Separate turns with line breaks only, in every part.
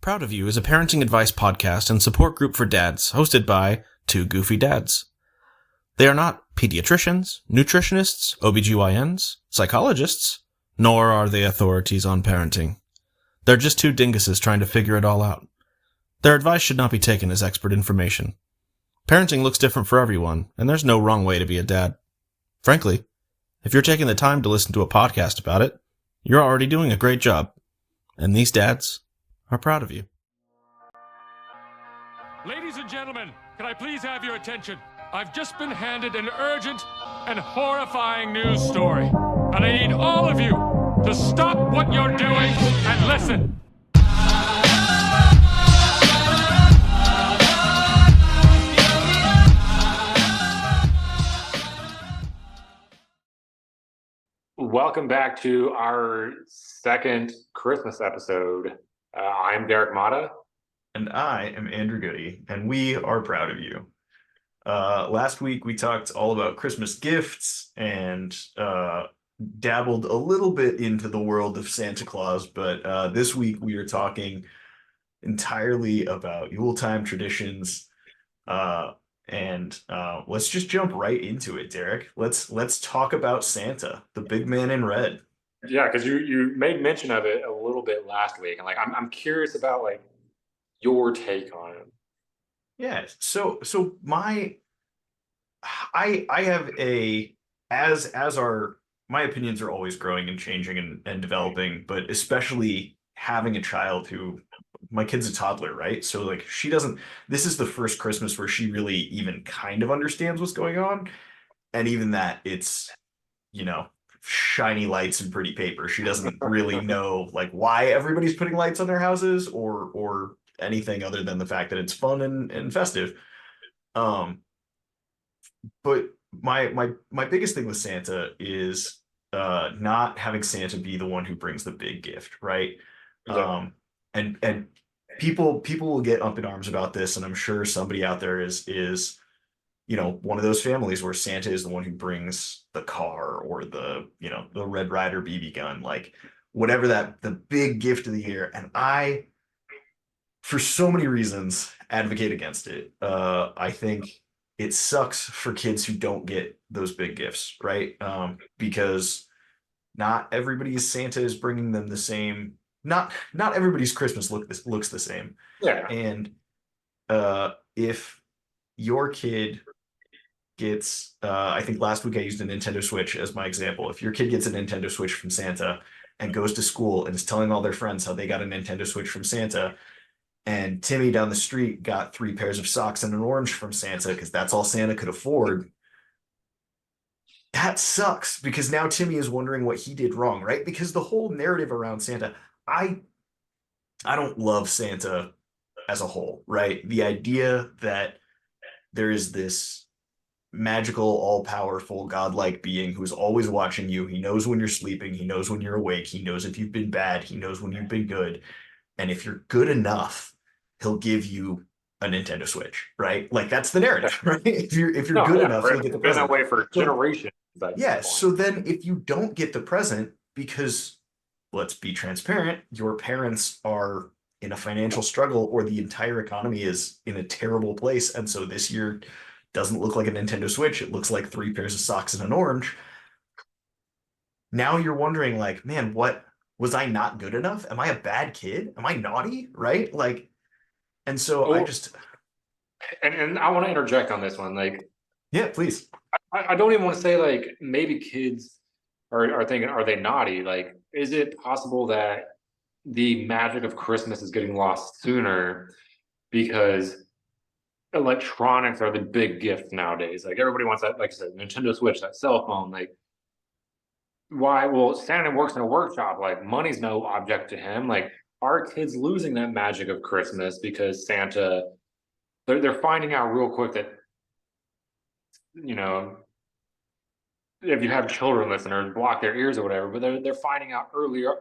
Proud of You is a parenting advice podcast and support group for dads hosted by two goofy dads. They are not pediatricians, nutritionists, OBGYNs, psychologists, nor are they authorities on parenting. They're just two dinguses trying to figure it all out. Their advice should not be taken as expert information. Parenting looks different for everyone, and there's no wrong way to be a dad. Frankly, if you're taking the time to listen to a podcast about it, you're already doing a great job. And these dads are proud of you.
Ladies and gentlemen, can I please have your attention? I've just been handed an urgent and horrifying news story. And I need all of you to stop what you're doing and listen. Welcome back to our second Christmas episode. I'm Derek Mata.
And I am Andrew Goody, and we are proud of you. Last week we talked all about Christmas gifts and dabbled a little bit into the world of Santa Claus, but this week we are talking entirely about Yuletime traditions. And let's just jump right into it, Derek. Let's talk about Santa, the big man in red.
Yeah, because you made mention of it a little bit last week, and I'm curious about your take on it.
Yeah. So I have my opinions are always growing and changing and developing, but especially having a child who, my kid's a toddler, right? So this is the first Christmas where she really even kind of understands what's going on. And even that, it's, shiny lights and pretty paper. She doesn't really know why everybody's putting lights on their houses or anything other than the fact that it's fun and festive. But my biggest thing with Santa is not having Santa be the one who brings the big gift, right? Yeah. And people will get up in arms about this, and I'm sure somebody out there is one of those families where Santa is the one who brings the car or the Red Ryder BB gun, whatever the big gift of the year. And I, for so many reasons, advocate against it. I think it sucks for kids who don't get those big gifts, right? Because not everybody's Santa is bringing them the same. Not everybody's Christmas looks the same.
Yeah.
And if your kid gets, I think last week I used a Nintendo Switch as my example. If your kid gets a Nintendo Switch from Santa and goes to school and is telling all their friends how they got a Nintendo Switch from Santa, and Timmy down the street got 3 pairs of socks and an orange from Santa because that's all Santa could afford, that sucks, because now Timmy is wondering what he did wrong, right? Because the whole narrative around Santa, I don't love Santa as a whole, right? The idea that there is this magical, all-powerful, godlike being who's always watching you. He knows when you're sleeping. He knows when you're awake. He knows if you've been bad. He knows when you've been good. And if you're good enough, he'll give you a Nintendo Switch, right? That's the narrative, right? If you're good enough, you'll get the present.
Been that way for generations.
Yeah. So then if you don't get the present because, let's be transparent, your parents are in a financial struggle or the entire economy is in a terrible place, and so this year doesn't look like a Nintendo Switch, it looks like 3 pairs of socks and an orange. Now you're wondering, man, what was I not good enough? Am I a bad kid? Am I naughty? Right? And so I just
and I want to interject on this one.
Yeah, please.
I don't even want to say maybe kids are thinking, are they naughty? Is it possible that the magic of Christmas is getting lost sooner because electronics are the big gift nowadays? Everybody wants that, like I said, Nintendo Switch, that cell phone. Why? Well, Santa works in a workshop. Money's no object to him. Are kids losing that magic of Christmas because Santa? They're finding out real quick that if you have children listeners, block their ears or whatever, but they're finding out earlier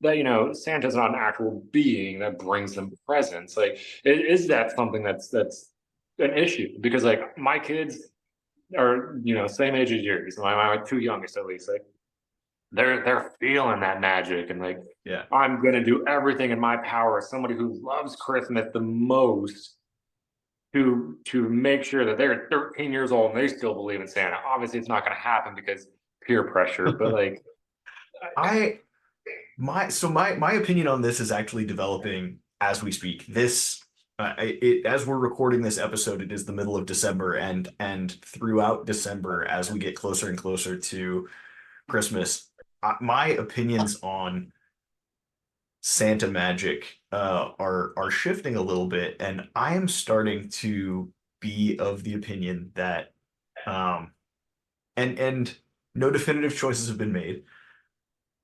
that Santa's not an actual being that brings them presents. Is that something that's an issue? Because my kids are same age as yours. My 2 youngest at least. They're feeling that magic, and
Yeah.
I'm going to do everything in my power as somebody who loves Christmas the most to make sure that they're 13 years old and they still believe in Santa. Obviously, it's not going to happen because peer pressure, but like,
I my opinion on this is actually developing as we speak. This as we're recording this episode, it is the middle of December, and throughout December, as we get closer and closer to Christmas, my opinions on Santa magic are shifting a little bit, and I am starting to be of the opinion that um and no definitive choices have been made.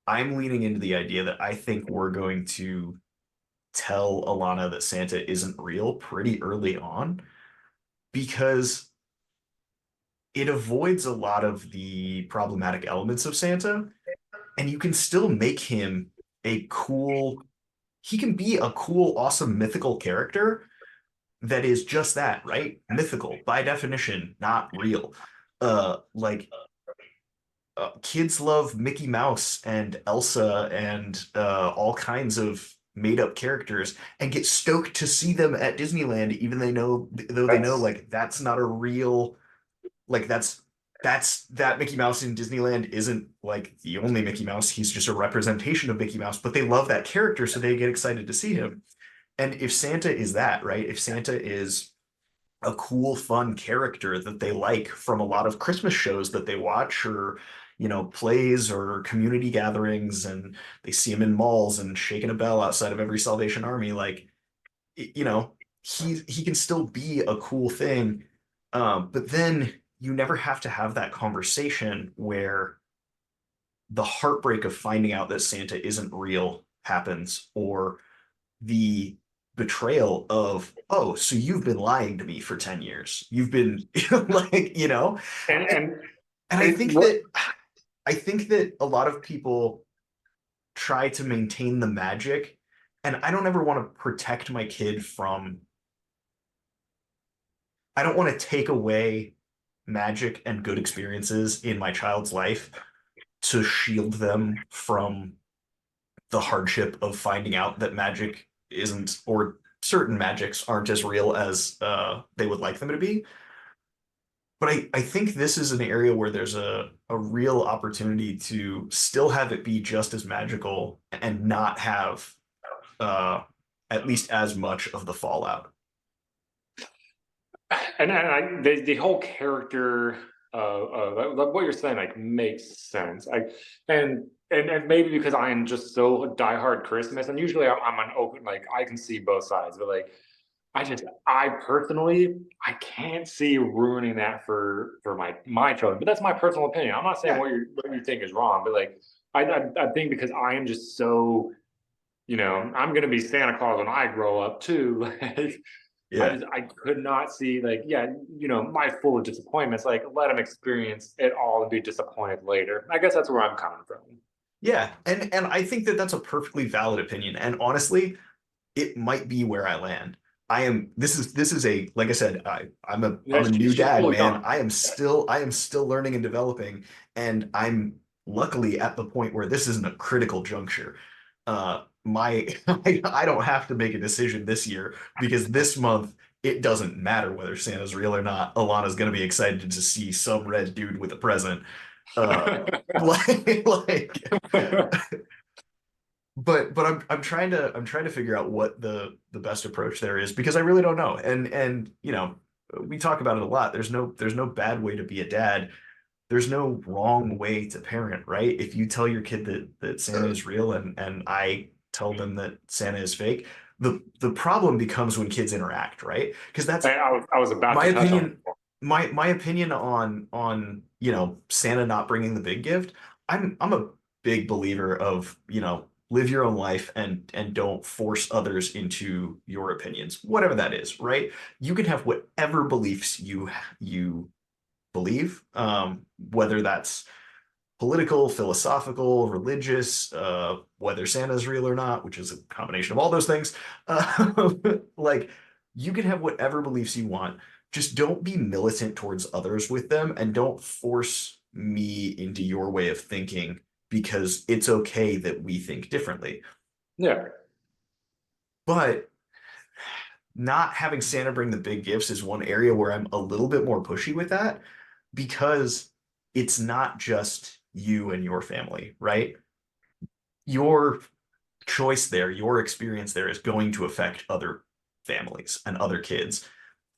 I'm leaning into the idea that I think we're going to tell Alana that Santa isn't real pretty early on because it avoids a lot of the problematic elements of Santa, and you can still make him a cool, he can be a cool, awesome mythical character that is just that, right? Mythical by definition, not real. Like kids love Mickey Mouse and Elsa and all kinds of made up characters and get stoked to see them at Disneyland, even though they know
that's
like that's not a real like that Mickey Mouse in Disneyland isn't like the only Mickey Mouse. He's just a representation of Mickey Mouse, but they love that character, so they get excited to see him. And if Santa is that, right? If Santa is a cool, fun character that they like from a lot of Christmas shows that they watch or, plays or community gatherings, and they see him in malls and shaking a bell outside of every Salvation Army, like, you know, he can still be a cool thing. But then you never have to have that conversation where the heartbreak of finding out that Santa isn't real happens, or the betrayal of, oh, so you've been lying to me for 10 years. You've been like,
and
and,
and
and
it what
I think that a lot of people try to maintain the magic, and I don't ever want to protect my kid from, I don't want to take away magic and good experiences in my child's life to shield them from the hardship of finding out that magic isn't, or certain magics aren't as real as they would like them to be. But I think this is an area where there's a real opportunity to still have it be just as magical and not have uh, at least as much of the fallout.
the whole character what you're saying like makes sense. And maybe because I am just so diehard Christmas, and usually I'm an open, like I can see both sides, but like I personally I can't see ruining that for my children. But that's my personal opinion. I'm not saying
Yeah,
what you think is wrong, but like I think because I am just so, I'm gonna be Santa Claus when I grow up too. Like
yeah.
I could not see, like, yeah, my full of disappointments. Like let him experience it all and be disappointed later. I guess that's where I'm coming from.
Yeah, and I think that that's a perfectly valid opinion. And honestly, it might be where I land. This is a, like I said, I'm
Yeah,
a new
she's
dad,
still
man.
young.
I am still learning and developing, and I'm luckily at the point where this isn't a critical juncture. My I don't have to make a decision this year because this month it doesn't matter whether Santa's real or not. Alana's gonna be excited to see some red dude with a present. Uh, like but I'm trying to figure out what the best approach there is because I really don't know. And we talk about it a lot. There's no bad way to be a dad. There's no wrong way to parent, right? If you tell your kid that Santa is real and I tell them that Santa is fake, the problem becomes when kids interact, right? Because that's
I was about
my
to touch on
opinion. My opinion on Santa not bringing the big gift. I'm a big believer of live your own life and don't force others into your opinions, whatever that is, right? You can have whatever beliefs you believe, whether that's political, philosophical, religious, whether Santa's real or not, which is a combination of all those things. Uh, like you can have whatever beliefs you want. Just don't be militant towards others with them, and don't force me into your way of thinking because it's okay that we think differently.
Yeah.
But not having Santa bring the big gifts is one area where I'm a little bit more pushy with that, because it's not just you and your family, right? Your choice there, your experience there is going to affect other families and other kids.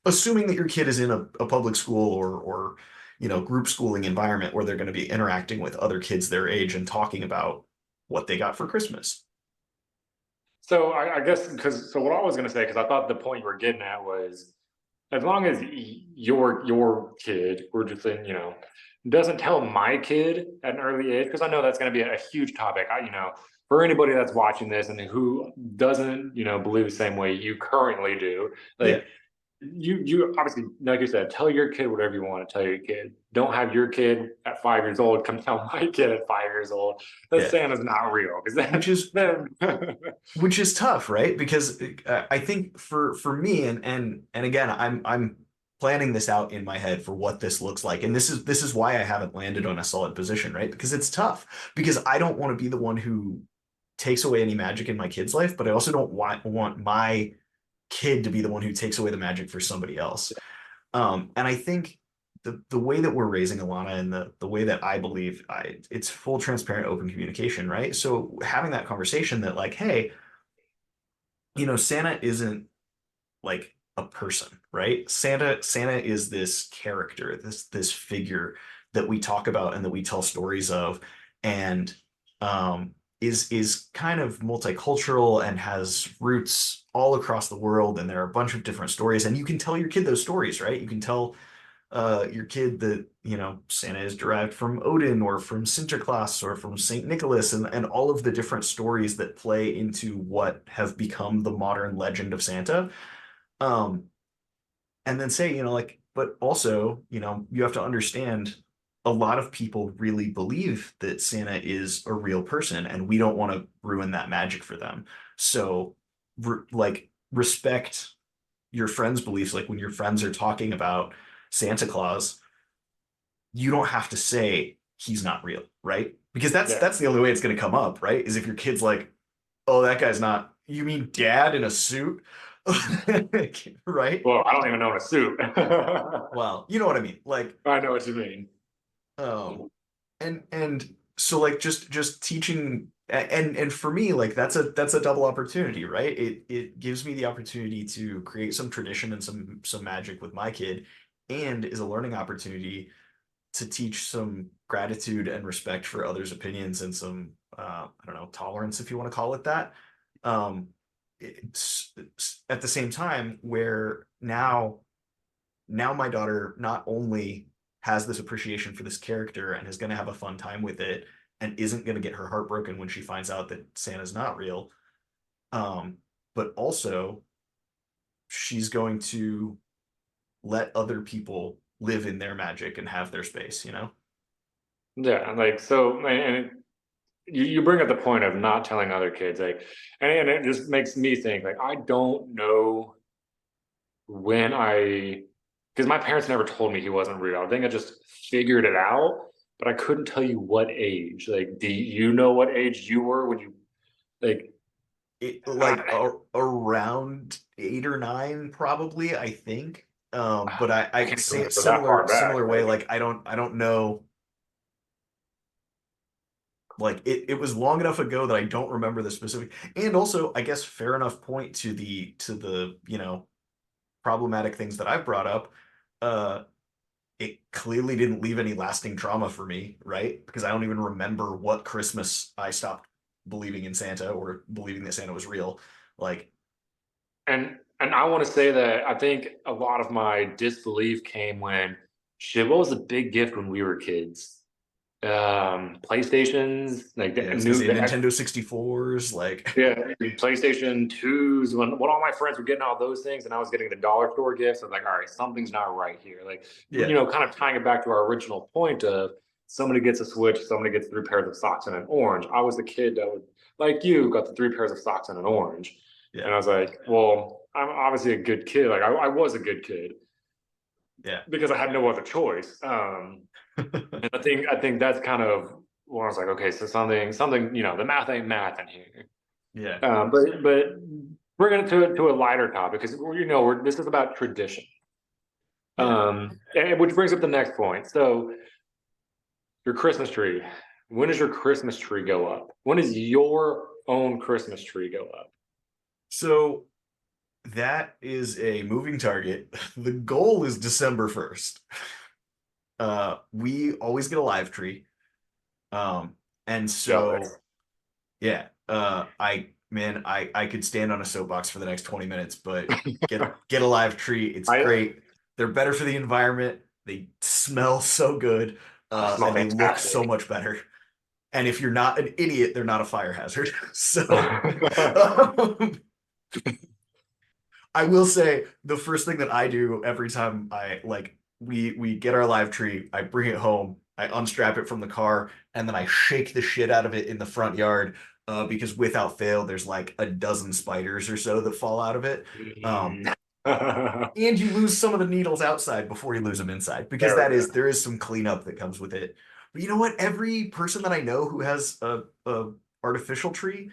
Assuming that your kid is in a public school or group schooling environment where they're going to be interacting with other kids their age and talking about what they got for Christmas.
So I guess so what I was going to say, because I thought the point you were getting at was, as long as your kid, we're just saying, doesn't tell my kid at an early age, because I know that's going to be a huge topic. For anybody that's watching this and who doesn't, believe the same way you currently do,
Yeah.
like you obviously, like you said, tell your kid whatever you want to tell your kid. Don't have your kid at 5 years old come tell my kid at 5 years old that
Yeah.
Santa's not real, because
Which is
then
which is tough, right? Because I think for me and again, I'm planning this out in my head for what this looks like, and this is why I haven't landed on a solid position, right? Because it's tough, because I don't want to be the one who takes away any magic in my kid's life, but I also don't want my kid to be the one who takes away the magic for somebody else. And I think the way that we're raising Alana, and the way that I believe it's full, transparent, open communication, right? So having that conversation that, like, hey, Santa isn't like a person, right? Santa is this character, this figure that we talk about and that we tell stories of, and is kind of multicultural and has roots all across the world, and there are a bunch of different stories, and you can tell your kid those stories, right? You can tell your kid that Santa is derived from Odin or from Sinterklaas or from Saint Nicholas, and all of the different stories that play into what have become the modern legend of Santa. um and then say, like, but also, you have to understand, a lot of people really believe that Santa is a real person, and we don't want to ruin that magic for them. So like, respect your friends' beliefs. Like, when your friends are talking about Santa Claus, you don't have to say he's not real, right? Because that's
yeah.
that's the only way it's going to come up, right? Is if your kid's like, oh, that guy's not, you mean dad in a suit? Right?
Well, I don't even own a suit.
Well, you know what I mean. Like,
I know what you mean.
um, and so, like, just teaching, and for me, like, that's a double opportunity, right? It gives me the opportunity to create some tradition and some magic with my kid, and is a learning opportunity to teach some gratitude and respect for others' opinions, and some I don't know, tolerance, if you want to call it that. It's at the same time where now my daughter not only has this appreciation for this character and is going to have a fun time with it, and isn't going to get her heart broken when she finds out that Santa's not real, um, but also she's going to let other people live in their magic and have their space.
Yeah, like, so, and you bring up the point of not telling other kids, like, and it just makes me think, like, I don't know when because my parents never told me he wasn't real. I think I just figured it out, but I couldn't tell you what age. Like, do you know what age you were when you, like,
Like, around 8 or 9, probably, I think. But I
I can't
say it
remember that far back.
similar way.
Like,
Like, I don't know. Like, it was long enough ago that I don't remember the specific. And also, I guess, fair enough point to the problematic things that I've brought up. Uh, it clearly didn't leave any lasting trauma for me, right? Because I don't even remember what Christmas I stopped believing in Santa, or believing that Santa was real. Like,
and I want to say that I think a lot of my disbelief came when, shit, what was the big gift when we were kids? PlayStations, like
yeah,
the
I was gonna
new
say Nintendo 64s, like,
yeah, PlayStation 2s, when all my friends were getting all those things and I was getting the dollar store gifts, I was like, all right, something's not right here. Like,
yeah,
kind of tying it back to our original point of, somebody gets a Switch, somebody gets 3 pairs of socks and an orange. I was the kid that would, like, you got the 3 pairs of socks and an orange.
yeah,
And I was like, well, I'm obviously a good kid. Like, I was a good kid
yeah.
because I had no other choice. And I think that's kind of when I was like, okay, so something, the math ain't math in here.
Yeah.
But bringing it to a lighter topic, because this is about tradition.
Yeah.
And which brings up the next point. So your Christmas tree. When does your Christmas tree go up? When does your own Christmas tree go up?
So that is a moving target. The goal is December 1st. We always get a live tree. And so
Jealous.
yeah, I could stand on a soapbox for the next 20 minutes, but get a live tree. It's
I
great. They're better for the environment. They smell so good.
smell
And they look so
fantastic.
much better. And if you're not an idiot, they're not a fire hazard. So I will say the first thing that I do every time we get our live tree, I bring it home, I unstrap it from the car, and then I shake the shit out of it in the front yard. Because without fail, there's like a dozen spiders or so that fall out of it. And you lose some of the needles outside before you lose them inside, because
There we go.
there is some cleanup that comes with it. But you know what? Every person that I know who has a artificial tree,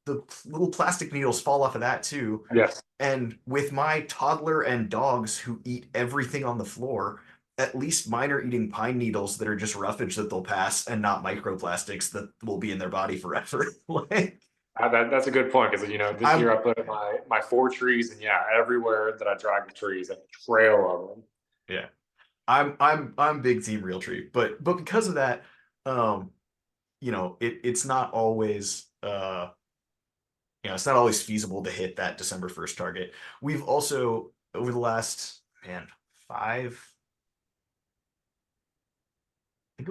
the little plastic needles fall off of that too.
Yes.
And with my toddler and dogs who eat everything on the floor, at least mine are eating pine needles that are just roughage that they'll pass and not microplastics that will be in their body forever. Like,
That's a good point, because this year
I'm
I put in my 4 trees, and yeah, everywhere that I drag the trees, a trail of them.
yeah, I'm big team Realtree, but because of that, um, it's not always it's not always feasible to hit that December 1st target. We've also over the last five. I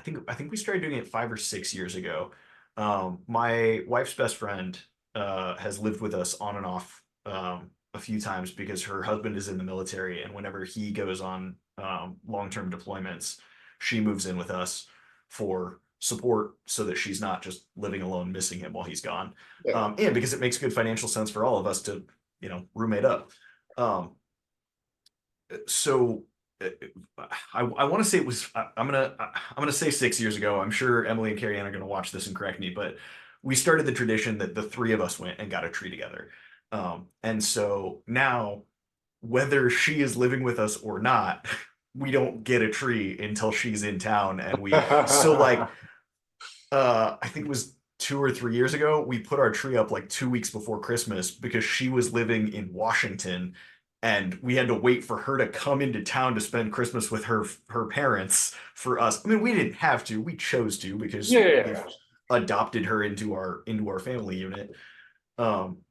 think we started doing it 5 or 6 years ago. My wife's best friend has lived with us on and off a few times because her husband is in the military, and whenever he goes on long-term deployments, she moves in with us for support so that she's not just living alone, missing him while he's gone.
Yeah.
And because it makes good financial sense for all of us to, roommate up. So I want to say it was I'm gonna say 6 years ago. I'm sure Emily and Carrie Ann are gonna watch this and correct me, but we started the tradition that the three of us went and got a tree together. And so now, whether she is living with us or not, we don't get a tree until she's in town. And I think it was 2 or 3 years ago, we put our tree up like 2 weeks before Christmas because she was living in Washington, and we had to wait for her to come into town to spend Christmas with her parents for us. I mean, we didn't have to; we chose to because we've
Yeah.
adopted her into our family unit. Um,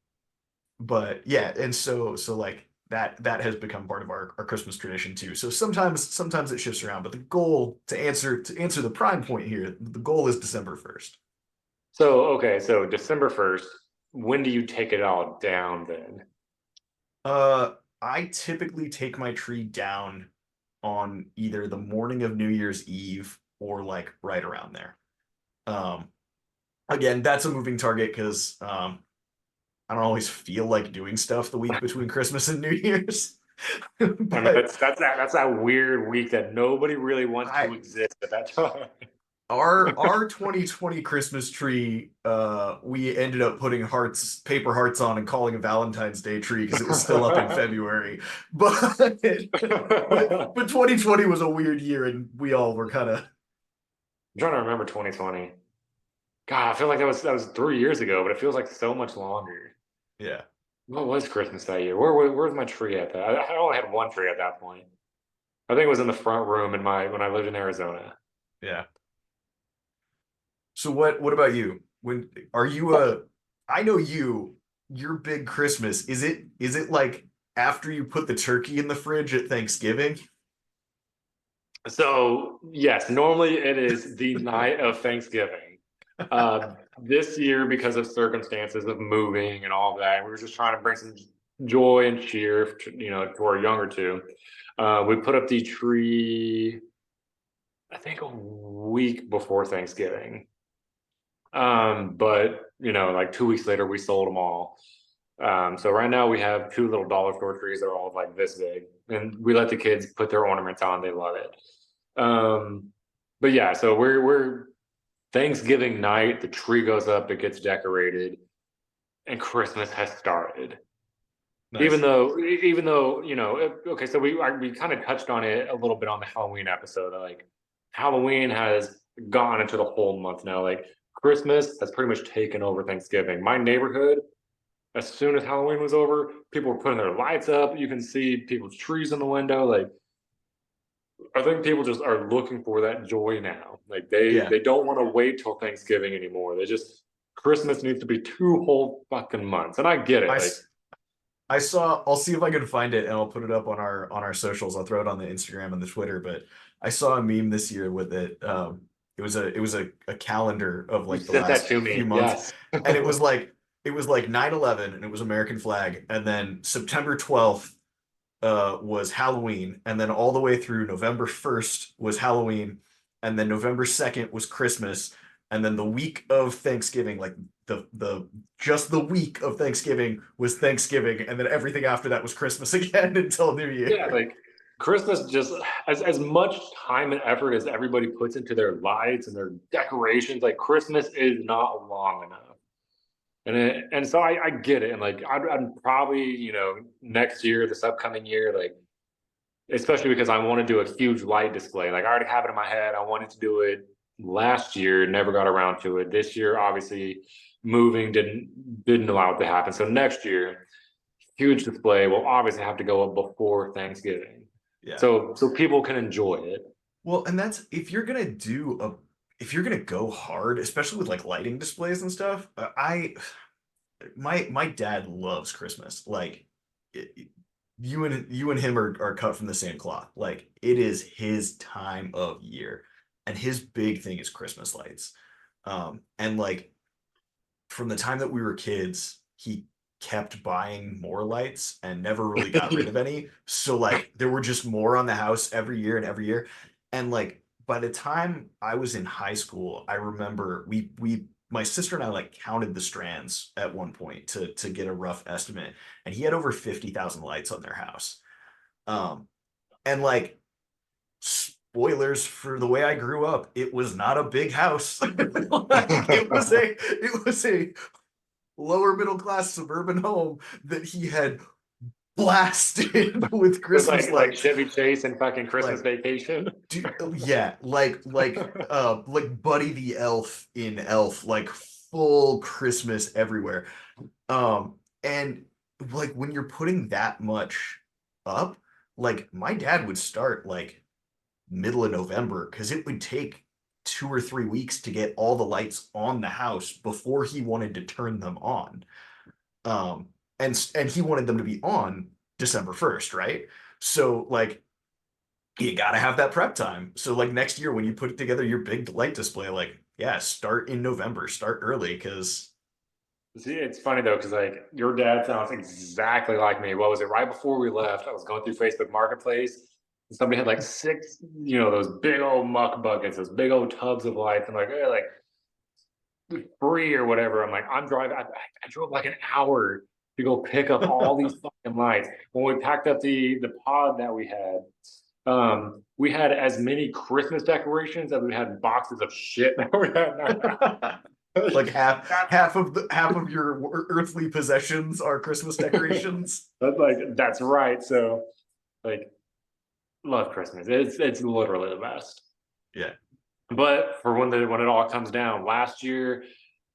but yeah, and so like that has become part of our Christmas tradition too. So sometimes it shifts around, but the goal to answer the prime point here, the goal is December 1st.
So December 1st, when do you take it all down then?
I typically take my tree down on either the morning of New Year's Eve or like right around there. Um, Again, that's a moving target because I don't always feel like doing stuff the week between Christmas and New Year's.
I mean,
But
that's that weird week that nobody really wants to
I
exist at that time.
our 2020 Christmas tree, we ended up putting paper hearts on and calling a Valentine's Day tree because it was still up in February. But but 2020 was a weird year, and we all were kind of
I'm trying to remember 2020. God, I feel like that was 3 years ago, but it feels like so much longer.
yeah.
What was Christmas that year? Where's my tree at that? I only had one tree at that point. I think it was in the front room when I lived in Arizona.
Yeah. So what about you? When are you a I know your big Christmas. Is it like after you put the turkey in the fridge at Thanksgiving?
So yes, normally it is the night of Thanksgiving. This year, because of circumstances of moving and all that, we were just trying to bring some joy and cheer, to our younger two. We put up the tree, I think, a week before Thanksgiving. But like 2 weeks later, we sold them all. So right now we have two little dollar store trees that are all like this big, and we let the kids put their ornaments on. They love it. But yeah, so we're Thanksgiving night, the tree goes up, it gets decorated, and Christmas has started.
Nice.
Even though okay, so we kind of touched on it a little bit on the Halloween episode. Like Halloween has gone into the whole month now. Like Christmas has pretty much taken over Thanksgiving. My neighborhood, as soon as Halloween was over, people were putting their lights up. You can see people's trees in the window. Like I think people just are looking for that joy now. Like they don't want to wait till Thanksgiving anymore. They just Christmas needs to be 2 whole fucking months, and I get it.
I'll see if I can find it and I'll put it up on our socials. I'll throw it on the Instagram and the Twitter, but I saw a meme this year with it. It was a calendar of like the last few months.
Yes.
And it was like 9/11 and it was American flag. And then September 12th was Halloween. And then all the way through November 1st was Halloween. And then November 2nd was Christmas. And then the week of Thanksgiving, like just the week of Thanksgiving was Thanksgiving, and then everything after that was Christmas again until New Year.
Yeah, like Christmas, just as much time and effort as everybody puts into their lights and their decorations, like Christmas is not long enough. And so I get it. And like I'd probably, next year, this upcoming year, like especially because I want to do a huge light display. Like I already have it in my head. I wanted to do it last year, never got around to it. This year, obviously, moving didn't allow it to happen. So next year, huge display will obviously have to go up before Thanksgiving.
Yeah.
So people can enjoy it.
Well, and that's if you're gonna go hard, especially with like lighting displays and stuff. My dad loves Christmas. Like you and him are cut from the same cloth. Like it is his time of year, and his big thing is Christmas lights. And like from the time that we were kids, he kept buying more lights and never really got rid of any. So like there were just more on the house every year and every year. And like by the time I was in high school, I remember my sister and I like counted the strands at one point to get a rough estimate, and he had over 50,000 lights on their house. And like spoilers for the way I grew up, it was not a big house. Like, it was a lower middle class suburban home that he had blasted with Christmas lights.
Like Chevy Chase and fucking Christmas Vacation.
Dude, yeah, like Buddy the Elf in Elf, like full Christmas everywhere. And like when you're putting that much up, like my dad would start like middle of November because it would take 2 or 3 weeks to get all the lights on the house before he wanted to turn them on. And he wanted them to be on December 1st, right? So like you got to have that prep time. So like next year when you put together your big light display, like start in November, start early. Because
see, it's funny though, because like your dad sounds exactly like me. What was it? Right before we left, I was going through Facebook Marketplace. Somebody had like 6, those big old muck buckets, those big old tubs of lights. I'm like, hey, like free or whatever. I'm like, I'm driving. I drove like an hour to go pick up all these fucking lights. When we packed up the pod that we had as many Christmas decorations as we had boxes of shit that we had.
Like half of your earthly possessions are Christmas decorations.
That's right. So like. Love Christmas. It's literally the best.
Yeah.
But for when it all comes down, last year,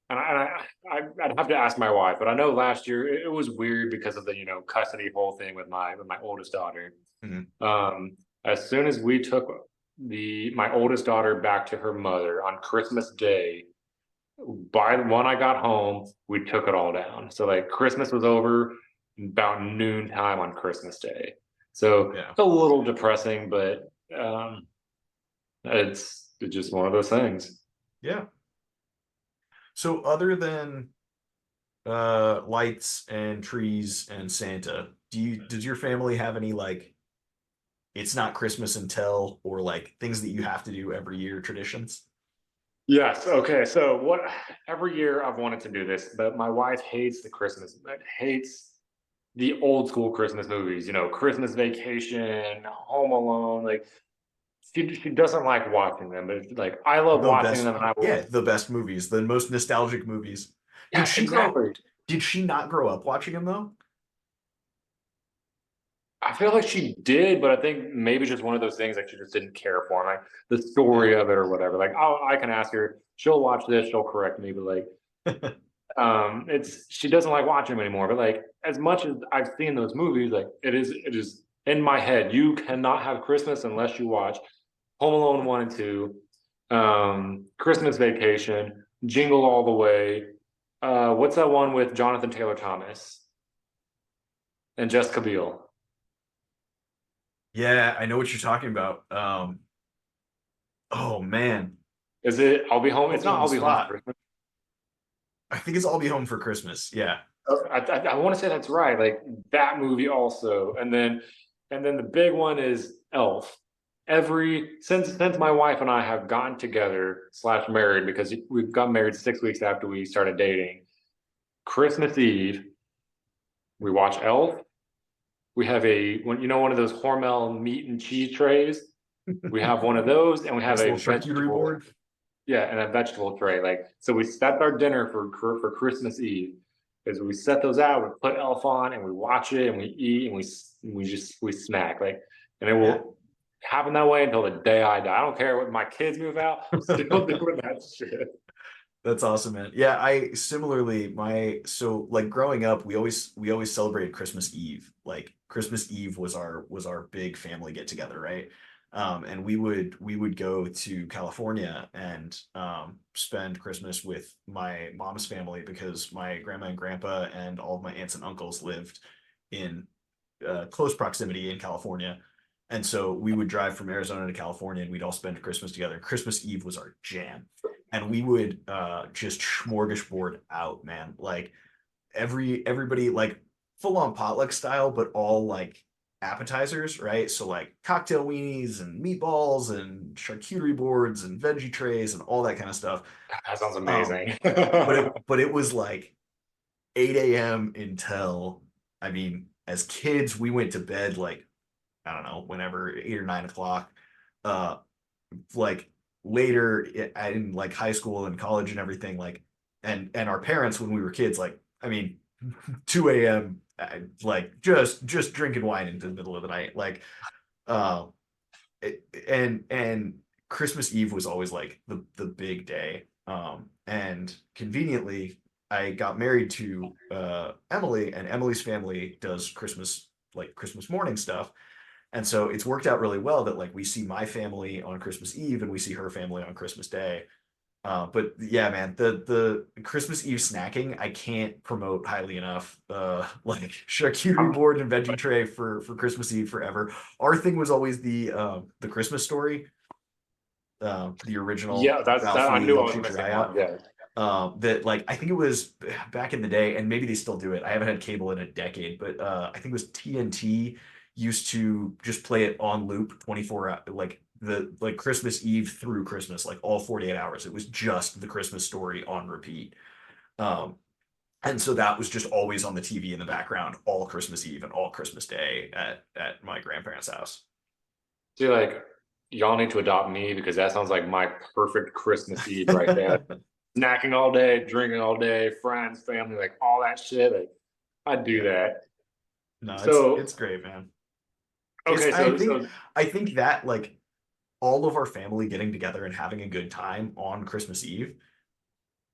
and I'd have to ask my wife, but I know last year it was weird because of the custody whole thing with my oldest daughter.
Mm-hmm.
As soon as we took my oldest daughter back to her mother on Christmas Day, by when I got home, we took it all down. So like Christmas was over about noon time on Christmas Day. So it's a little depressing, but it's just one of those things.
Yeah. So other than lights and trees and Santa, does your family have any like it's not Christmas until or like things that you have to do every year traditions?
Yes. Okay. So every year I've wanted to do this, but my wife hates the old school Christmas movies, Christmas Vacation, Home Alone. Like she doesn't like watching them, but it's like I love
The
watching
best,
them, and I
yeah,
will.
the best movies, the most nostalgic movies. Did
Yeah,
she grow?
exactly.
Did she not grow up watching them though?
I feel like she did, but I think maybe just one of those things like she just didn't care for, like the
Yeah.
story of it or whatever. Like I can ask her, she'll watch this, she'll correct me, but like it's she doesn't like watching them anymore. But like as much as I've seen those movies, like it is in my head. You cannot have Christmas unless you watch Home Alone 1 and 2, Christmas Vacation, Jingle All the Way. What's that one with Jonathan Taylor Thomas and Jessica Biel?
Yeah, I know what you're talking about. Oh man,
Is it I'll Be Home?
put
It's
me
not
on the
I'll Be Home for
spot.
Christmas.
I think it's I'll Be Home for Christmas. Yeah.
I want to say that's right. Like that movie also, and then the big one is Elf. Every since my wife and I have gotten together slash married because we've got married 6 weeks after we started dating. Christmas Eve, we watch Elf. We have one of those Hormel meat and cheese trays. We have one of those, and we have
Nice
a
little charcuterie
vegetable.
board.
Yeah, and a vegetable tray. Like so, that's our dinner for Christmas Eve. Is we set those out, we put Elf on, and we watch it, and we eat, and we snack. Like, and it
Yeah.
will happen that way until the day I die. I don't care what my kids move out. I'm still doing that shit.
That's awesome, man. Yeah, I similarly so like growing up, we always celebrated Christmas Eve. Like Christmas Eve was our big family get together, right? And we would go to California and spend Christmas with my mom's family because my grandma and grandpa and all of my aunts and uncles lived in close proximity in California. And so we would drive from Arizona to California and we'd all spend Christmas together. Christmas Eve was our jam. And we would just smorgasbord out, man. Like everybody like full on potluck style, but all like appetizers, right? So like cocktail weenies and meatballs and charcuterie boards and veggie trays and all that kind of stuff.
That sounds
Um,
amazing.
but it was like 8 a.m. until I mean, as kids, we went to bed like I don't know, whenever 8 or 9 o'clock. Uh, like later in like high school and college and everything, like and our parents when we were kids, like I mean, 2 a.m. Like just drinking wine into the middle of the night, like uh, and Christmas Eve was always like the big day. And conveniently, I got married to Emily, and Emily's family does Christmas morning stuff. And so it's worked out really well that like we see my family on Christmas Eve and we see her family on Christmas Day. But yeah, man, the Christmas Eve snacking I can't promote highly enough. Like charcuterie board and veggie tray for Christmas Eve forever. Our thing was always the Christmas Story, the original
Yeah, that's
Ralph
that. I
Lee,
knew I
It'll
was
Shoot Your
missing
Eye
one.
Out.
Yeah.
That like I think it was back in the day, and maybe they still do it. I haven't had cable in a decade, but I think it was TNT used to just play it on loop 24 like the like Christmas Eve through Christmas, like all 48 hours. It was just the Christmas Story on repeat. Um, and so that was just always on the TV in the background all Christmas Eve and all Christmas Day at my grandparents' house.
See, like y'all need to adopt me because that sounds like my perfect Christmas Eve right there. Snacking all day, drinking all day, friends, family, like all that shit. Like I'd do
Yeah.
that.
No, it's
So
great, man. It's
okay,
I think that like all of our family getting together and having a good time on Christmas Eve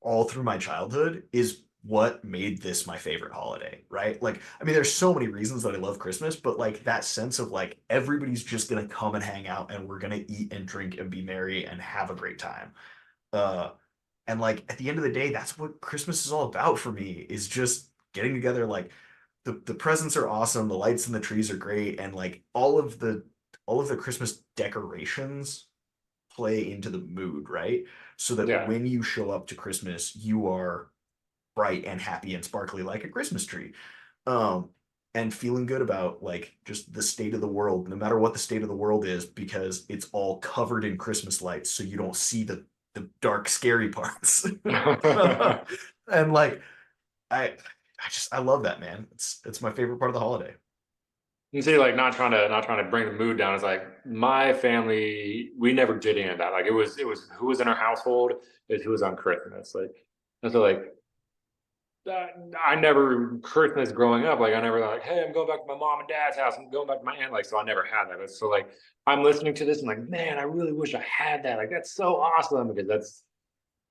all through my childhood is what made this my favorite holiday, right? Like, I mean, there's so many reasons that I love Christmas, but like that sense of like everybody's just gonna come and hang out and we're gonna eat and drink and be merry and have a great time. Uh, and like at the end of the day, that's what Christmas is all about for me, is just getting together. Like the presents are awesome, the lights and the trees are great, and like all of the Christmas decorations play into the mood, right? So that
yeah.
when you show up to Christmas, you are bright and happy and sparkly like a Christmas tree. Um, and feeling good about like just the state of the world, no matter what the state of the world is, because it's all covered in Christmas lights, so you don't see the dark, scary parts. And like I I love that, man. It's my favorite part of the holiday.
You see, like not trying to bring the mood down. It's like my family, we never did any of that. Like it was who was in our household is who was on Christmas. Like and so like uh, I never Christmas growing up. Like I never like, hey, I'm going back to my mom and dad's house. I'm going back to my aunt. Like so, I never had that. So like I'm listening to this. I'm like, man, I really wish I had that. Like that's so awesome because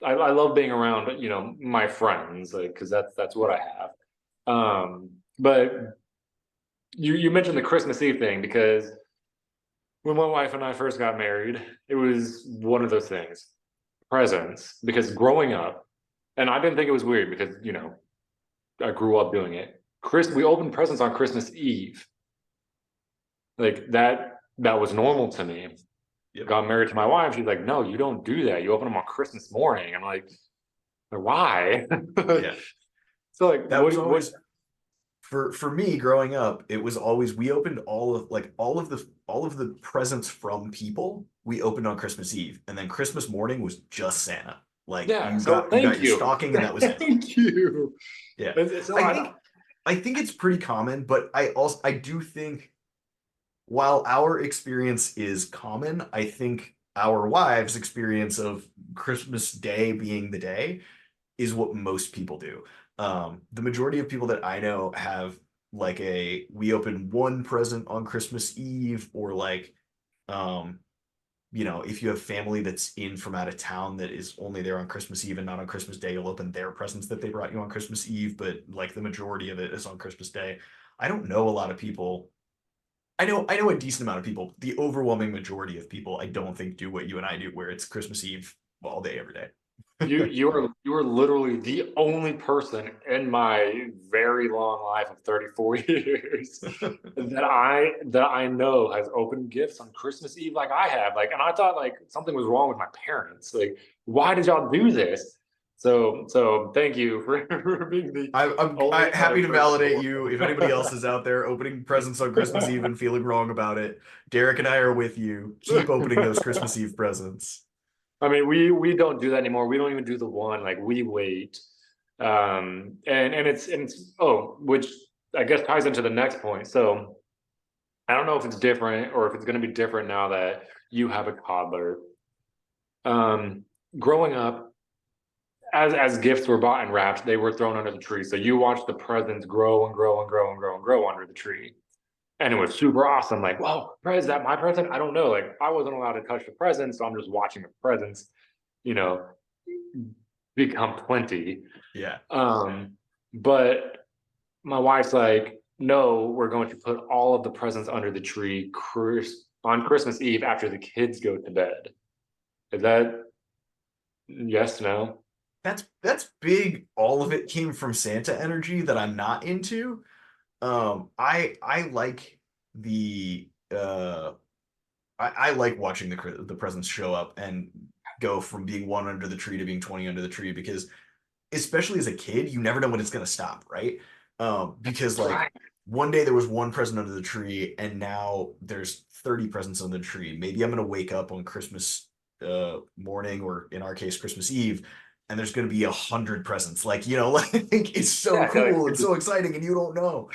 I love being around my friends like because that's what I have. But you mentioned the Christmas Eve thing because when my wife and I first got married, it was one of those things. Presents. Because growing up, and I didn't think it was weird because, I grew up doing it. We opened presents on Christmas Eve. Like that was normal to me.
Yep.
Got married to my wife, she's like, no, you don't do that. You open them on Christmas morning. I'm like, why?
Yeah.
So like
That was always for me growing up, it was always we opened all of the presents from people we opened on Christmas Eve, and then Christmas morning was just Santa. Like
yeah,
you
so
got
thank
your
you.
stocking and that was it.
Thank you.
Yeah.
So
I think it's pretty common, but I do think while our experience is common, I think our wives' experience of Christmas Day being the day is what most people do. The majority of people that I know have like we open one present on Christmas Eve, or like, um, if you have family that's in from out of town that is only there on Christmas Eve and not on Christmas Day, you'll open their presents that they brought you on Christmas Eve, but like the majority of it is on Christmas Day. I don't know a lot of people. I know a decent amount of people. The overwhelming majority of people, I don't think do what you and I do, where it's Christmas Eve all day, every day.
you are literally the only person in my very long life of 34 years that I know has opened gifts on Christmas Eve like I have. Like, and I thought like something was wrong with my parents. Like, why did y'all do this? So thank you for, for being the
I'm
only other
happy to
person in the
validate
world.
you. If anybody else is out there opening presents on Christmas Eve and feeling wrong about it, Derek and I are with you. Keep opening those Christmas Eve presents.
I mean, we don't do that anymore. We don't even do the one, like we wait. And it's which I guess ties into the next point. So I don't know if it's different or if it's going to be different now that you have a toddler. Growing up, as gifts were bought and wrapped, they were thrown under the tree. So you watched the presents grow and grow and grow and grow and grow under the tree. And it was super awesome. Like, whoa, is that my present? I don't know. Like, I wasn't allowed to touch the presents, so I'm just watching the presents, you know, become plenty.
Yeah.
But my wife's like, no, we're going to put all of the presents under the tree on Christmas Eve after the kids go to bed. Is that yes, no?
That's big. All of it came from Santa energy that I'm not into. I like the I like watching the presents show up and go from being one under the tree to being 20 under the tree, because especially as a kid, you never know when it's gonna stop, right? Because like
Right.
one day there was one present under the tree and now there's 30 presents under the tree. Maybe I'm gonna wake up on Christmas morning, or in our case Christmas Eve, and there's gonna be 100 presents. Like, like it's so
Yeah,
cool and so exciting and you don't know.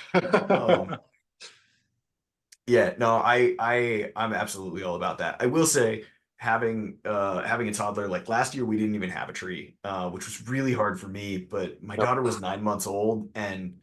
Yeah, no, I'm absolutely all about that. I will say, having a toddler, like last year we didn't even have a tree, which was really hard for me, but my daughter was 9 months old and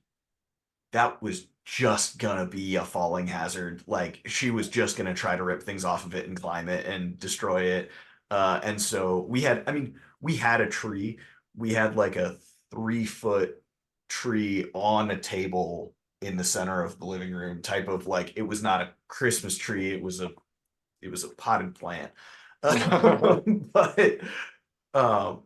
that was just gonna be a falling hazard. Like she was just gonna try to rip things off of it and climb it and destroy it. And so we had a tree. We had like a 3 foot tree on a table in the center of the living room, type of, like, it was not a Christmas tree, it was a potted plant. But um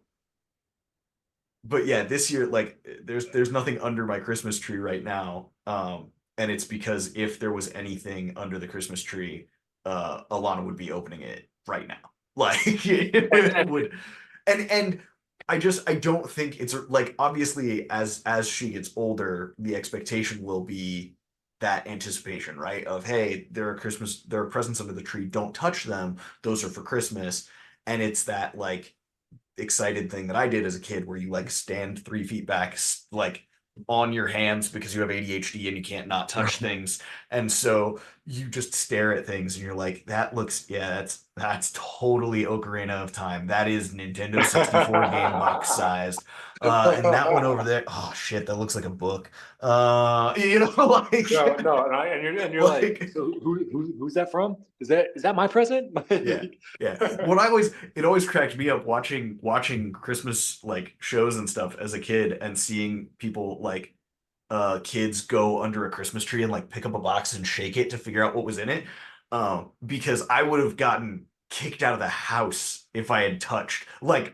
but yeah, this year, like, there's nothing under my Christmas tree right now. And it's because if there was anything under the Christmas tree, Alana would be opening it right now. Like it would. And I don't think it's like, obviously as she gets older, the expectation will be that anticipation, right? Of, hey, there are presents under the tree, don't touch them. Those are for Christmas. And it's that like excited thing that I did as a kid where you like stand 3 feet back, like on your hands because you have ADHD and you can't not touch things. And so you just stare at things and you're like, that looks, yeah, that's totally Ocarina of Time. That is Nintendo 64 game box sized. And that one over there, oh shit, that looks like a book. You know, like,
No, no, and you're like,
like,
so who's that from? Is that my present?
yeah, yeah. It always cracked me up watching Christmas like shows and stuff as a kid and seeing people like kids go under a Christmas tree and like pick up a box and shake it to figure out what was in it. Because I would have gotten kicked out of the house if I had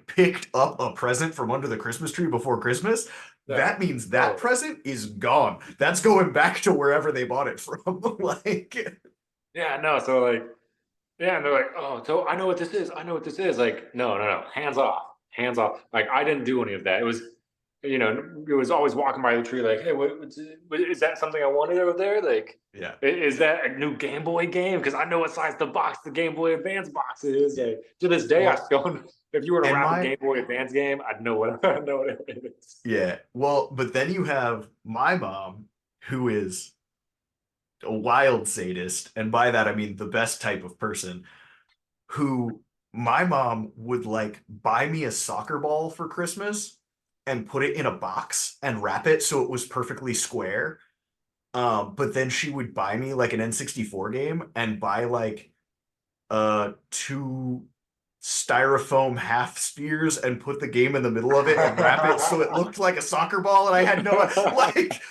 picked up a present from under the Christmas tree before Christmas.
Yeah.
That means that present is gone. That's going back to wherever they bought it from. Like,
Yeah, no, so like, yeah, and they're like, oh, so I know what this is. I know what this is. Like, no, no, no, hands off, hands off. Like, I didn't do any of that. It was, it was always walking by the tree, like, hey, is that something I wanted over there? Like,
yeah.
is that a new Game Boy game? Because I know what size the Game Boy Advance box is. Like, to this day, I still, if you were to wrap a Game Boy Advance game, I'd know I know what it is.
Yeah. Well, but then you have my mom, who is a wild sadist, and by that I mean the best type of person, who my mom would like buy me a soccer ball for Christmas and put it in a box and wrap it so it was perfectly square. But then she would buy me like an N64 game and buy like two styrofoam half spheres and put the game in the middle of it and wrap it so it looked like a soccer ball. And I had no like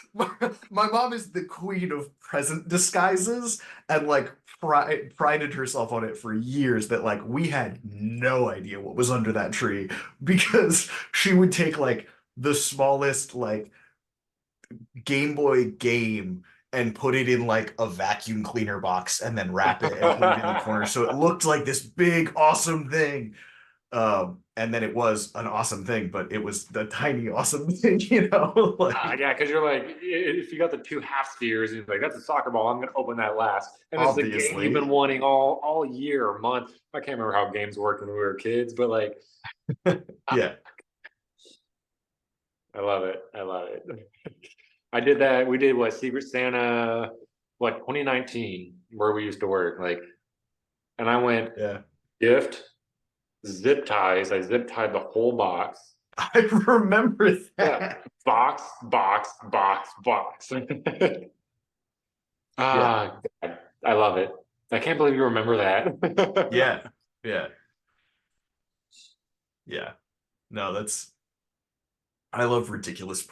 my mom is the queen of present disguises and like prided herself on it for years that like we had no idea what was under that tree because she would take like the smallest like Game Boy game and put it in like a vacuum cleaner box and then wrap it and put it in the corner so it looked like this big awesome thing. And then it was an awesome thing, but it was the tiny awesome thing, like,
Yeah, because you're like, if you got the two half spheres, and you're like, that's a soccer ball. I'm gonna open that last, and it's the game you've been wanting all year or month. I can't remember how games worked when we were kids, but like,
yeah,
I love it. I love it. I did that. We did what, Secret Santa, what, 2019, where we used to work, like, and I went
yeah.
gift zip ties. I zip tied the whole box.
I remember that.
Yeah. Box. Ah, God, I love it. I can't believe you remember that.
Yeah. No, I love ridiculous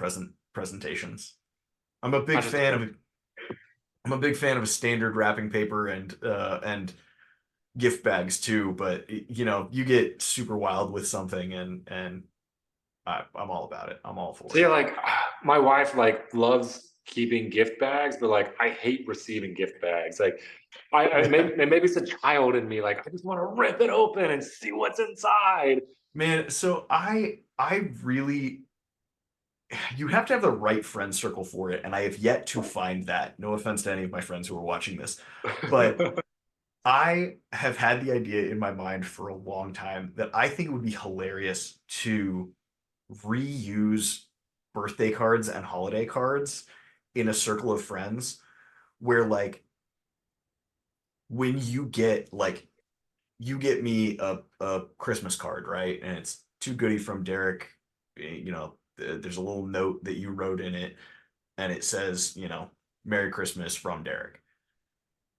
presentations. I'm a big fan of a standard wrapping paper and gift bags too, but you get super wild with something and I'm all about it. I'm all for it.
See, like my wife like loves keeping gift bags, but like I hate receiving gift bags. Like maybe it's a child in me. Like I just want to rip it open and see what's inside.
Man, so I really, you have to have the right friend circle for it, and I have yet to find that. No offense to any of my friends who are watching this, but I have had the idea in my mind for a long time that I think it would be hilarious to reuse birthday cards and holiday cards in a circle of friends where like when you get me a Christmas card, right? And it's too goody from Derek, there's a little note that you wrote in it and it says, Merry Christmas from Derek.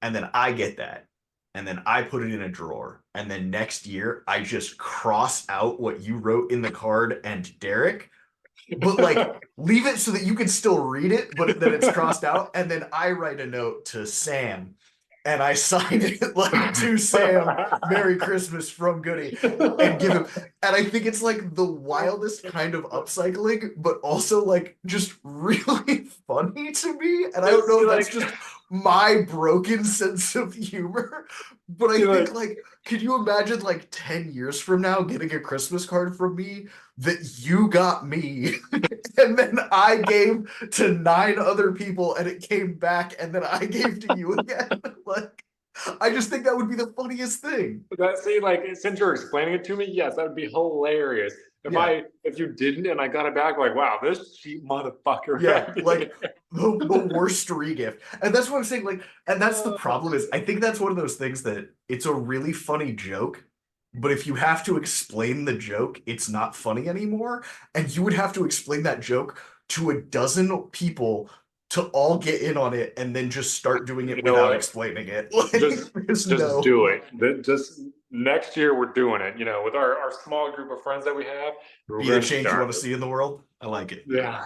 And then I get that. And then I put it in a drawer. And then next year, I just cross out what you wrote in the card and Derek, but like leave it so that you can still read it, but then it's crossed out. And then I write a note to Sam and I sign it like to Sam, Merry Christmas from Goody, and give him. And I think it's like the wildest kind of upcycling, but also like just really funny to me. And I don't know if that's just my broken sense of humor, but I think like, could you imagine like 10 years from now getting a Christmas card from me that you got me and then I gave to 9 other people and it came back and then I gave to you again? Like, I just think that would be the funniest thing.
See, like, since you're explaining it to me, yes, that would be hilarious. if you didn't and I got it back, like, wow, this cheap motherfucker.
Yeah, like the worst regift. And that's what I'm saying. Like, and that's the problem is I think that's one of those things that it's a really funny joke, but if you have to explain the joke, it's not funny anymore. And you would have to explain that joke to a dozen people to all get in on it and then just start doing it
You know
without
what?
explaining it. Like,
Just
there's
just
no.
do it. Just next year we're doing it. With our small group of friends that we have, we're
Be the
gonna
change you
start
want to
it.
see in the world. I like it.
Yeah.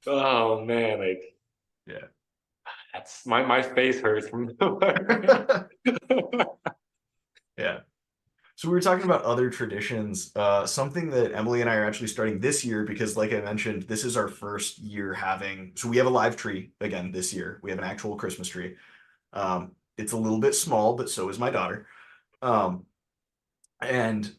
Oh man, like
Yeah.
that's my face hurts from
Yeah. So we were talking about other traditions. Something that Emily and I are actually starting this year because, like I mentioned, this is our first year having. So we have a live tree again this year. We have an actual Christmas tree. It's a little bit small, but so is my daughter. Um, and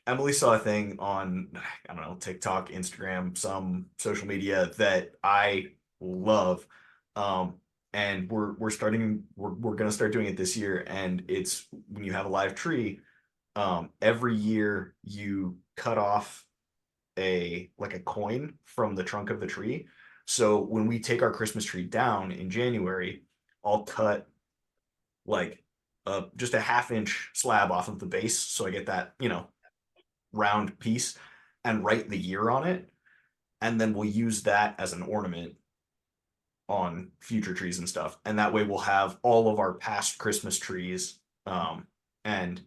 Emily saw a thing on, I don't know, TikTok, Instagram, some social media that I love. Um, and we're gonna start doing it this year. And it's when you have a live tree, every year you cut off a coin from the trunk of the tree. So when we take our Christmas tree down in January, I'll cut like just a half-inch slab off of the base, so I get that round piece, and write the year on it, and then we'll use that as an ornament on future trees and stuff, and that way we'll have all of our past Christmas trees, and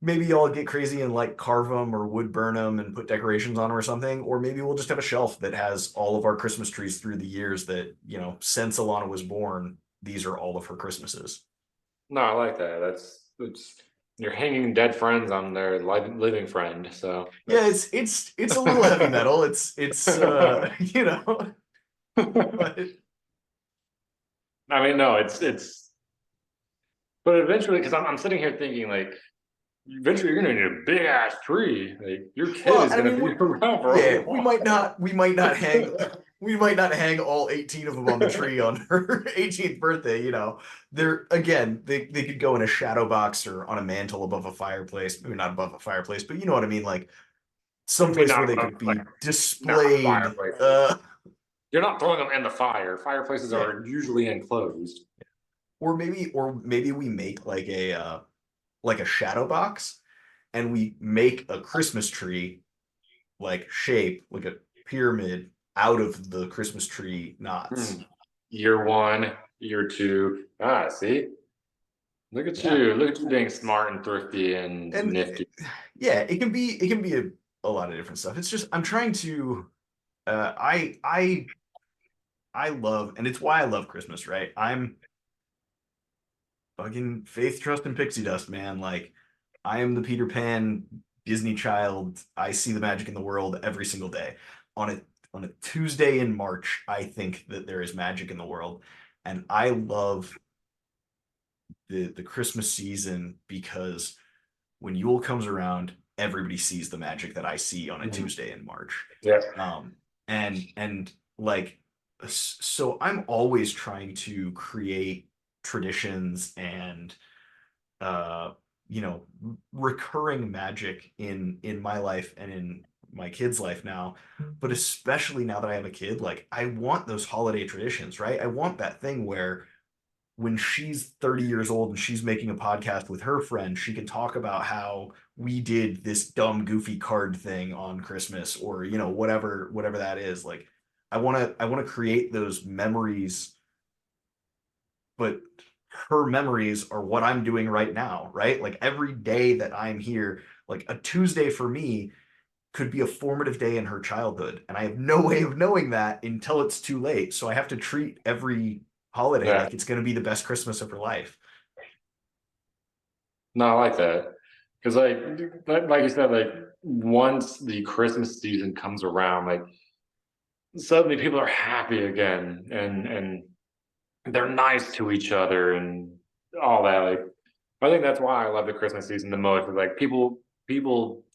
maybe y'all get crazy and like carve them or wood burn them and put decorations on them or something, or maybe we'll just have a shelf that has all of our Christmas trees through the years that since Alana was born, these are all of her Christmases.
No, I like that. It's you're hanging dead friends on their living friend. So
Yeah, it's a little heavy metal. It's but
I mean, no, it's. But eventually, because I'm sitting here thinking like, eventually you're gonna need a big ass tree. Like your kid
well,
is
I
gonna
mean,
be around for
yeah,
a while.
we might not hang all 18 of them on the tree on her 18th birthday, They're again, they could go in a shadow box or on a mantle above a fireplace, maybe not above a fireplace, but you know what I mean, like
Maybe
someplace where
not
they
above,
could
like
be
not
displayed.
fireplaces. You're not throwing them in the fire. Fireplaces
Yeah.
are usually enclosed.
Or maybe we make like a shadow box and we make a Christmas tree like shape, like a pyramid out of the Christmas tree knots.
Year one, year two. Ah, see, look at
Yeah.
you. Look at you being smart and thrifty and
And
nifty.
yeah, it can be a lot of different stuff. It's just I'm trying to I love, and it's why I love Christmas, right? I'm fucking faith, trust, and pixie dust, man. Like I am the Peter Pan Disney child. I see the magic in the world every single day. On a Tuesday in March, I think that there is magic in the world. And I love the Christmas season because when Yule comes around, everybody sees the magic that I see on a Tuesday in March.
Yeah.
And like so I'm always trying to create traditions and uh recurring magic in my life and in my kid's life now, but especially now that I have a kid, like I want those holiday traditions, right? I want that thing where when she's 30 years old and she's making a podcast with her friend, she can talk about how we did this dumb goofy card thing on Christmas, or whatever that is. Like I want to create those memories, but her memories are what I'm doing right now, right? Like every day that I'm here, like a Tuesday for me could be a formative day in her childhood. And I have no way of knowing that until it's too late. So I have to treat every holiday
Yeah.
like it's going to be the best Christmas of her life.
No, I like that. Because like you said, like once the Christmas season comes around, like suddenly people are happy again and they're nice to each other and all that. Like I think that's why I love the Christmas season the most. Is like people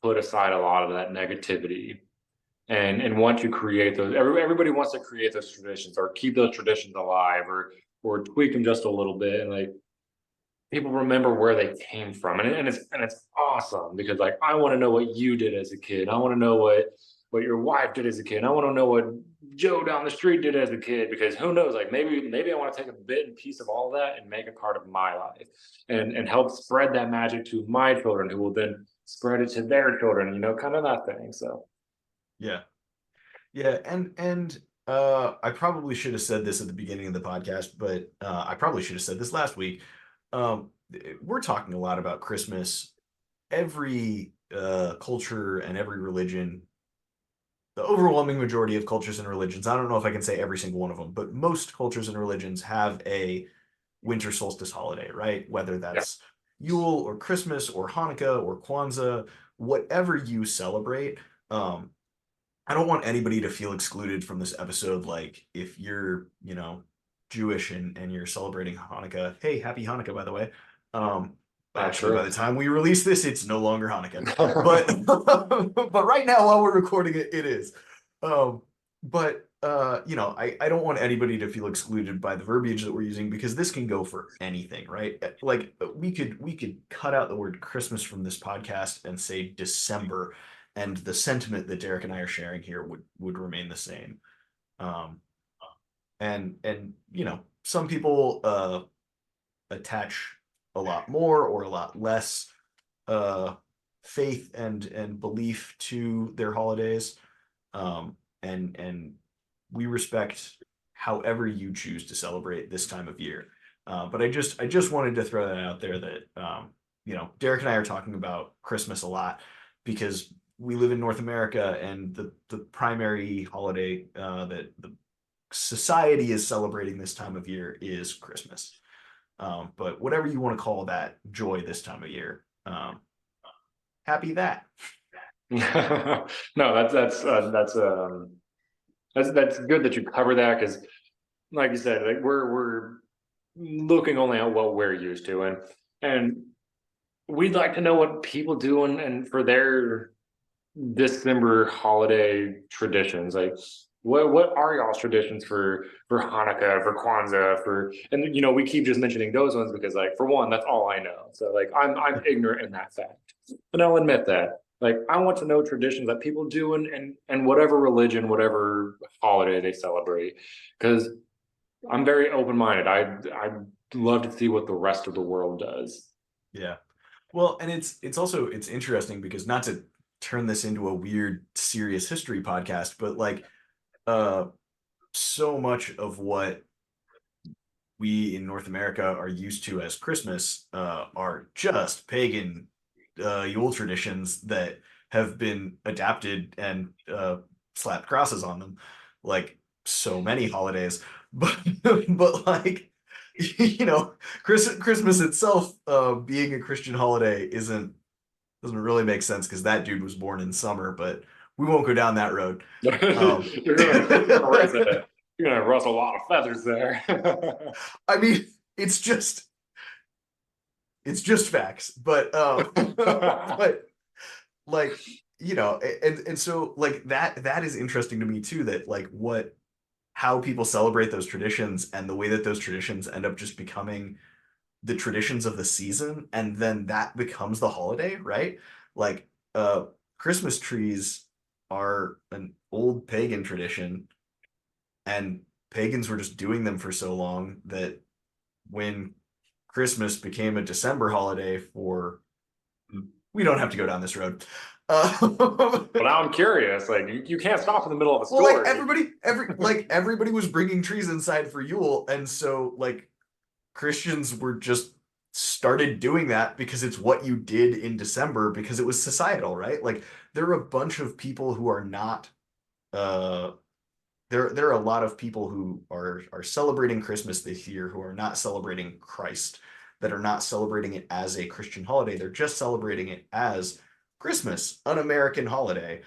put aside a lot of that negativity. And once you create those, everybody wants to create those traditions or keep those traditions alive or tweak them just a little bit. And like people remember where they came from, and it's awesome because like I want to know what you did as a kid. I want to know what your wife did as a kid. I want to know what Joe down the street did as a kid because who knows? Like maybe I want to take a bit and piece of all that and make it part of my life and help spread that magic to my children, who will then spread it to their children. Kind of that thing. So
Yeah. Yeah, and I probably should have said this at the beginning of the podcast, but I probably should have said this last week. We're talking a lot about Christmas. Every culture and every religion, the overwhelming majority of cultures and religions, I don't know if I can say every single one of them, but most cultures and religions have a winter solstice holiday, right? Whether
yeah.
that's Yule or Christmas or Hanukkah or Kwanzaa, whatever you celebrate. I don't want anybody to feel excluded from this episode. Like if you're, Jewish and you're celebrating Hanukkah, hey, happy Hanukkah, by the way. Actually, by the time we release this, it's no longer Hanukkah. But right now, while we're recording it, it is. I don't want anybody to feel excluded by the verbiage that we're using because this can go for anything, right? Like we could cut out the word Christmas from this podcast and say December, and the sentiment that Derek and I are sharing here would remain the same. And some people attach a lot more or a lot less faith and belief to their holidays. And we respect however you choose to celebrate this time of year. But I just wanted to throw that out there that Derek and I are talking about Christmas a lot because we live in North America, and the primary holiday that the society is celebrating this time of year is Christmas. But whatever you want to call that joy this time of year, happy that.
No, that's good that you cover that because, like you said, like we're looking only at what we're used to, and we'd like to know what people do and for their December holiday traditions. Like, what are y'all's traditions for Hanukkah, for Kwanzaa, and we keep just mentioning those ones because, like, for one, that's all I know. So like I'm ignorant in that fact, and I'll admit that. Like, I want to know traditions that people do and whatever religion, whatever holiday they celebrate, because I'm very open minded. I'd love to see what the rest of the world does.
Yeah. Well, and it's also interesting because, not to turn this into a weird serious history podcast, but like so much of what we in North America are used to as Christmas are just pagan Yule traditions that have been adapted and slapped crosses on them, like so many holidays. But but like Christmas itself being a Christian holiday doesn't really make sense because that dude was born in summer. But we won't go down that road.
You're gonna rustle a lot of feathers there.
I mean, it's just facts, but but like and so like that is interesting to me too, that like how people celebrate those traditions and the way that those traditions end up just becoming the traditions of the season, and then that becomes the holiday, right? Like Christmas trees are an old pagan tradition, and pagans were just doing them for so long that when Christmas became a December holiday we don't have to go down this road.
But now I'm curious. Like, you can't stop in the middle of a story.
Well, like everybody was bringing trees inside for Yule, and so like Christians were just started doing that because it's what you did in December because it was societal, right? Like there are a bunch of people who are not there are a lot of people who are celebrating Christmas this year who are not celebrating Christ, that are not celebrating it as a Christian holiday. They're just celebrating it as Christmas, an American holiday.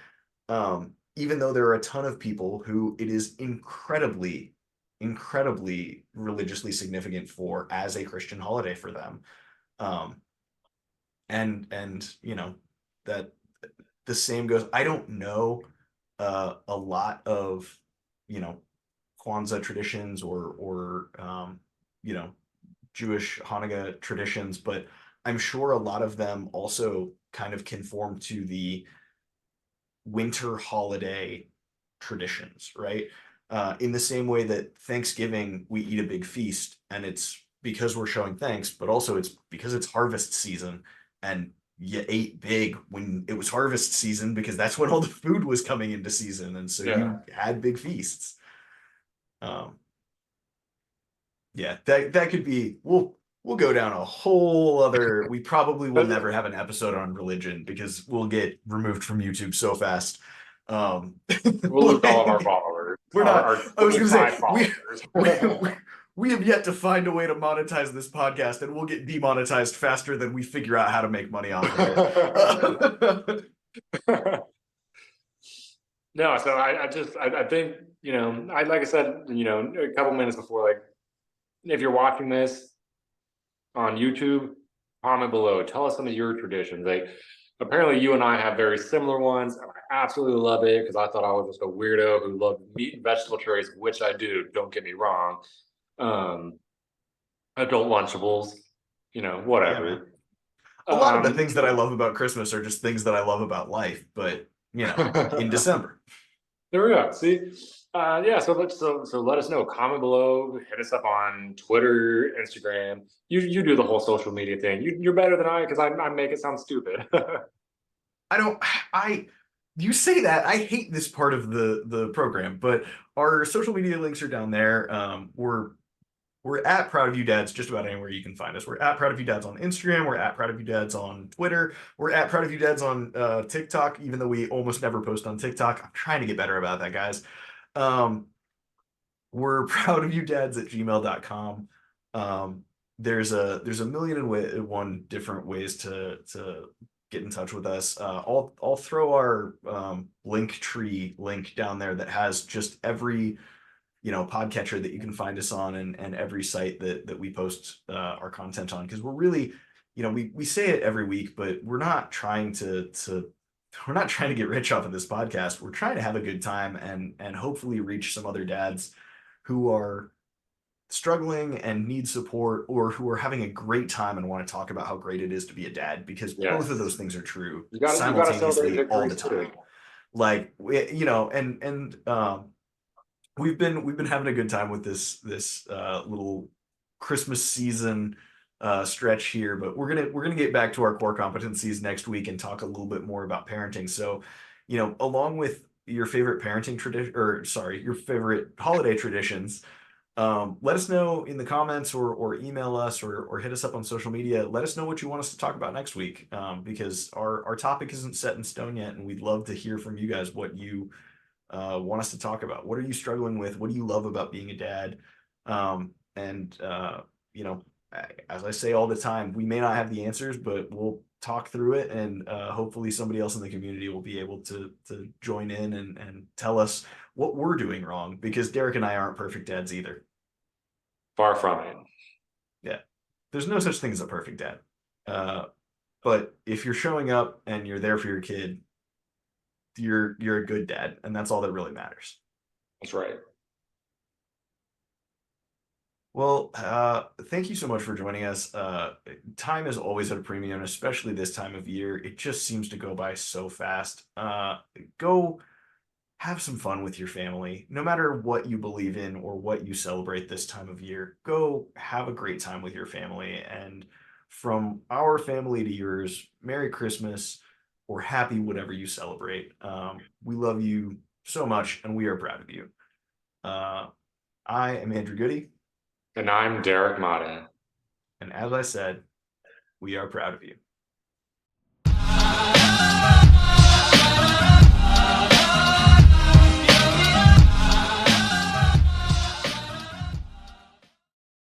Even though there are a ton of people who it is incredibly religiously significant for as a Christian holiday for them. And that the same goes. I don't know a lot of Kwanzaa traditions or Jewish Hanukkah traditions, but I'm sure a lot of them also kind of conform to the winter holiday traditions, right? In the same way that Thanksgiving, we eat a big feast, and it's because we're showing thanks, but also it's because it's harvest season, and you ate big when it was harvest season because that's when all the food was coming into season, and so you had big feasts. Yeah, that could be. We'll go down a whole other. We probably will never have an episode on religion because we'll get removed from YouTube so fast.
We'll lose all of our followers.
We're not. I was going to say
followers.
we have yet to find a way to monetize this podcast, and we'll get demonetized faster than we figure out how to make money off of it.
No, so I think, you know, like I said, you know, a couple minutes before, like, if you're watching this on YouTube, comment below. Tell us some of your traditions. Like, apparently you and I have very similar ones. I absolutely love it because I thought I was just a weirdo who loved meat and vegetable trays, which I do. Don't get me wrong. Adult Lunchables, you know, whatever.
Yeah, a lot of the things that I love about Christmas are just things that I love about life, but you know, in December.
There we go. See, yeah. So let us know. Comment below. Hit us up on Twitter, Instagram. You do the whole social media thing. You're better than I because I make it sound stupid.
You say that. I hate this part of the program, but our social media links are down there. We're at Proud of You Dads just about anywhere you can find us. We're at Proud of You Dads on Instagram. We're at Proud of You Dads on Twitter. We're at Proud of You Dads on TikTok, even though we almost never post on TikTok. I'm trying to get better about that, guys. We're proudofyoudads@gmail.com. There's a million and one different ways to get in touch with us. I'll throw our Linktree link down there that has just every podcatcher that you can find us on and every site that we post our content on, because we're really, we say it every week, but we're not trying to get rich off of this podcast. We're trying to have a good time and hopefully reach some other dads who are struggling and need support, or who are having a great time and want to talk about how great it is to be a dad, because both of those things are true simultaneously all the time. Like, we've been having a good time with this little Christmas season stretch here, but we're gonna get back to our core competencies next week and talk a little bit more about parenting. So, along with your favorite parenting tradition, your favorite holiday traditions, let us know in the comments or email us or hit us up on social media. Let us know what you want us to talk about next week, because our topic isn't set in stone yet, and we'd love to hear from you guys what you want us to talk about. What are you struggling with? What do you love about being a dad? As I say all the time, we may not have the answers, but we'll talk through it, and hopefully somebody else in the community will be able to join in and tell us what we're doing wrong, because Derek and I aren't perfect dads either.
Far from it.
Yeah, there's no such thing as a perfect dad. But if you're showing up and you're there for your kid, you're a good dad, and that's all that really matters.
That's right.
Well, thank you so much for joining us. Time is always at a premium, especially this time of year. It just seems to go by so fast. Go have some fun with your family. No matter what you believe in or what you celebrate this time of year, go have a great time with your family. And from our family to yours, Merry Christmas, or happy whatever you celebrate. We love you so much, and we are proud of you. I am Andrew Goody.
And I'm Derek Mata.
And as I said, we are proud of you.